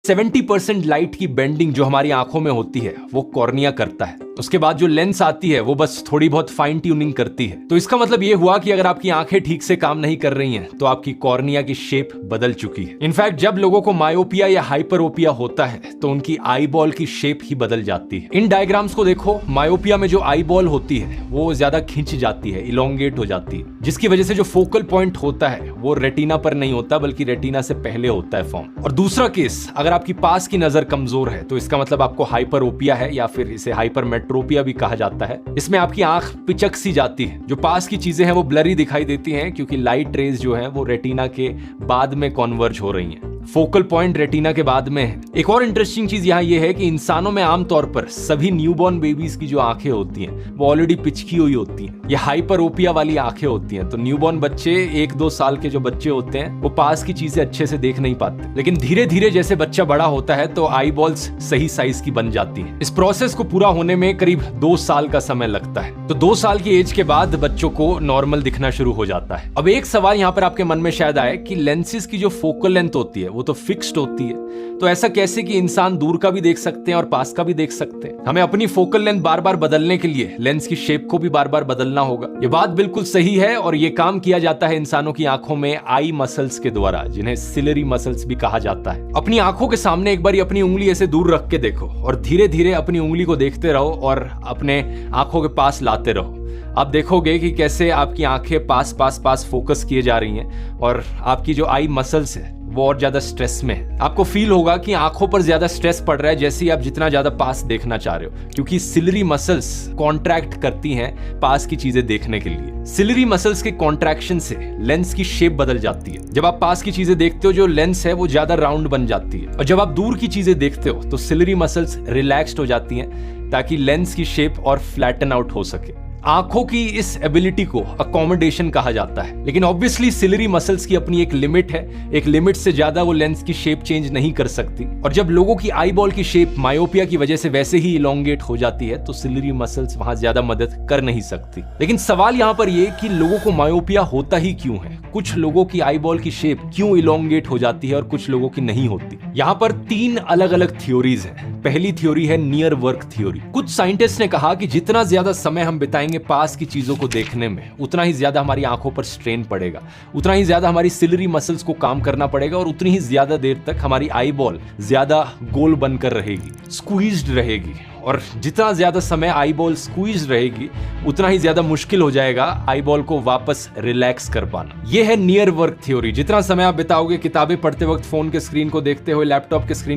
70% light की bending जो हमारी आंखों में होती है वो कॉर्निया करता है। उसके बाद जो लेंस आती है वो बस थोड़ी बहुत फाइन ट्यूनिंग करती है। तो इसका मतलब ये हुआ कि अगर आपकी आंखें ठीक से काम नहीं कर रही हैं तो आपकी कॉर्निया की शेप बदल चुकी है। इनफैक्ट जब लोगों को मायोपिया या हाइपरोपिया होता है तो उनकी आई बॉल की शेप ही बदल जाती है। इन डायग्राम्स को देखो, मायोपिया में जो आई बॉल होती है वो ज्यादा खिंच जाती है, इलोंगेट हो जाती है, जिसकी वजह से जो फोकल पॉइंट होता है वो रेटिना पर नहीं होता बल्कि रेटिना से पहले होता है फॉर्म। और दूसरा केस, अगर आपकी पास की नजर कमजोर है तो इसका मतलब आपको हाइपरोपिया है या फिर इसे हाइपरमेट्रोपिया भी कहा जाता है। इसमें आपकी आंख पिचक सी जाती है, जो पास की चीजें हैं वो ब्लरी दिखाई देती हैं क्योंकि लाइट रेज जो है वो रेटिना के बाद में कॉन्वर्ज हो रही हैं। फोकल पॉइंट रेटिना के बाद में है। एक और इंटरेस्टिंग चीज यहाँ ये है कि इंसानों में आमतौर पर सभी न्यूबॉर्न बेबीज की जो आंखें होती हैं वो ऑलरेडी पिचकी हुई होती हैं, ये हाइपरोपिया वाली आंखें होती हैं। तो न्यूबॉर्न बच्चे, 1-2 साल के जो बच्चे होते हैं वो पास की चीजें अच्छे से देख नहीं पाते, लेकिन धीरे धीरे जैसे बच्चा बड़ा होता है तो आई बॉल्स सही साइज की बन जाती है। इस प्रोसेस को पूरा होने में करीब 2 साल का समय लगता है। तो 2 साल की एज के बाद बच्चों को नॉर्मल दिखना शुरू हो जाता है। अब एक सवाल यहाँ पर आपके मन में शायद आए कि लेंसेज की जो फोकल लेंथ होती है वो तो फिक्स्ड होती है, तो ऐसा कैसे कि इंसान दूर का भी देख सकते हैं और पास का भी देख सकते हैं। हमें अपनी फोकल लेंथ बार बार बदलने के लिए लेंस की शेप को भी बार बार बदलना होगा। ये बात बिल्कुल सही है और ये काम किया जाता है इंसानों की आंखों में आई मसल्स के द्वारा, जिन्हें सिलरी मसल्स भी कहा जाता है। अपनी आंखों के सामने एक बार अपनी उंगली ऐसे दूर रख के देखो और धीरे धीरे अपनी उंगली को देखते रहो और अपने आंखों के पास लाते रहो। आप देखोगे कि कैसे आपकी आंखें पास पास पास फोकस किए जा रही हैं और आपकी जो आई मसल्स है वो और ज्यादा स्ट्रेस में है। आपको फील होगा कि आंखों पर ज्यादा स्ट्रेस पड़ रहा है जैसे ही आप जितना ज्यादा पास देखना चाह रहे हो, क्योंकि सिलरी मसल्स कॉन्ट्रैक्ट करती हैं पास की चीजें देखने के लिए। सिलरी मसल्स के कॉन्ट्रैक्शन से लेंस की शेप बदल जाती है। जब आप पास की चीजें देखते हो जो लेंस है वो ज्यादा राउंड बन जाती है, और जब आप दूर की चीजें देखते हो तो सिलरी मसल्स रिलैक्स्ड हो जाती हैं ताकि लेंस की शेप और फ्लैटन आउट हो सके। आंखों की इस एबिलिटी को अकोमोडेशन कहा जाता है, लेकिन ऑब्वियसली सिलरी मसल्स की अपनी एक लिमिट है। एक लिमिट से ज्यादा वो लेंस की शेप चेंज नहीं कर सकती, और जब लोगों की आई बॉल की शेप मायोपिया की वजह से वैसे ही इलोंगेट हो जाती है तो सिलरी मसल्स वहां ज्यादा मदद कर नहीं सकती। लेकिन सवाल यहाँ पर ये कि लोगों को मायोपिया होता ही क्यों है? कुछ लोगों की आई बॉल की शेप क्यों इलोंगेट हो जाती है और कुछ लोगों की नहीं होती? यहाँ पर 3 अलग अलग थ्योरीज हैं। पहली थ्योरी है नियर वर्क थ्योरी। कुछ साइंटिस्ट ने कहा कि जितना ज्यादा समय हम बिताएंगे पास की चीजों को देखने में, उतना ही ज्यादा हमारी आंखों पर स्ट्रेन पड़ेगा, उतना ही ज्यादा हमारी सिलरी मसल्स को काम करना पड़ेगा और उतनी ही ज्यादा देर तक हमारी आई बॉल ज्यादा गोल बनकर रहेगी, स्क्वीज्ड रहेगी। और जितना ज्यादा समय आई बॉल स्क्वीज रहेगी उतना ही ज्यादा मुश्किल हो जाएगा आई बॉल को वापस रिलैक्स कर पाना। यह है नियर वर्क थ्योरी। जितना समय आप बिताओगे किताबें पढ़ते वक्त, फोन के स्क्रीन को देखते हुए, लैपटॉप के स्क्रीन